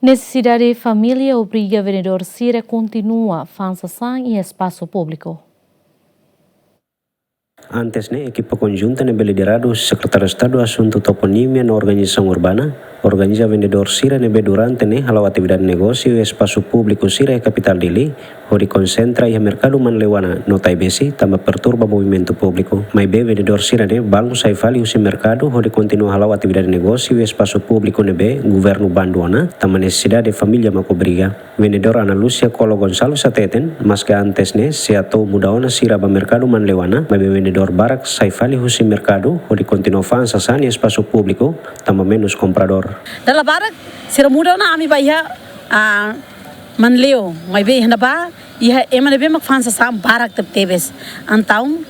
Necessidade de família obriga vendedor Cira continua fansação em espaço público. Antes, equipa conjunta liderado Secretário de Estado Assunto Toponímia na Organização Urbana, organiza vendedor Cira durante halau atividade negócio e espaço público Cira e capital Dili, onde concentra e mercado manlewana no Taibesi, também perturba movimento público. Mas vendedor Cira banco sai fali usi mercado, onde continua halau atividade negócio e espaço público governo banduana, também necessidade de família macobriga. Vendedor Ana Lúcia Colo Gonçalo Sateten, mas que antes se atou mudaona Cira ba mercado manlewana, mas vendedor barak sai fali usi mercado, onde continua fansasan e espaço público, também menos comprador. Dalam barak sira muda na ami baya manleo mai be hna ba iha emane be mak fansa sam barak tebes antaung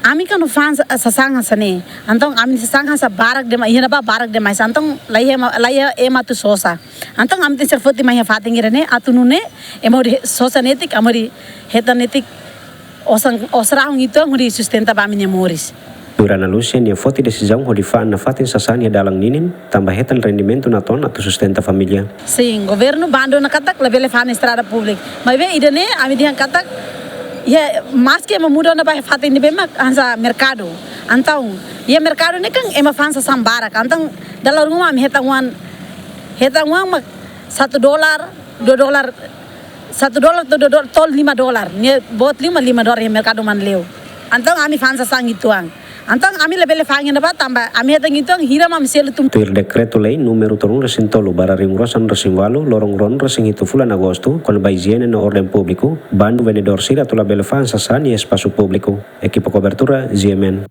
ami kan fans sasang hasane antong ami sasang hasa barak de mai hna ba barak de mai antong laiha ema tu sosa antong ami ter foti mai fatingirane atunune emori sosa netik amori hetanetik osrang itu nguri sustenta ba mi moris. Durana Lúcia nia foti decisão onde na fatin sasania dalang ninin tambah hetan rendimento na ton atau sustenta família. Sim, governo bando na katak lebele fan estrada publik. Mas be idane ami dihan katak ya mas que muda na ba fatin ni bemak ansa mercado. Antau ya mercado ne kan ema fan sa sambara kantang dalam rumah ami hetan wan mak $1, $2, $1 tol $5. Ni bot $5 ya mercado man leo. Antau ami fan sa sang ituang. Antang ami lebele fangin na ba tamba ami hatang itu ang hira mam sel tum Tuir decreto lei número turun resin tolu bara ringrosan resin walu lorong ron resin itu fulan agosto con ba higiene no orden público bando vendedor Cira tu la bele fan sasan y espacio público equipo cobertura GMN.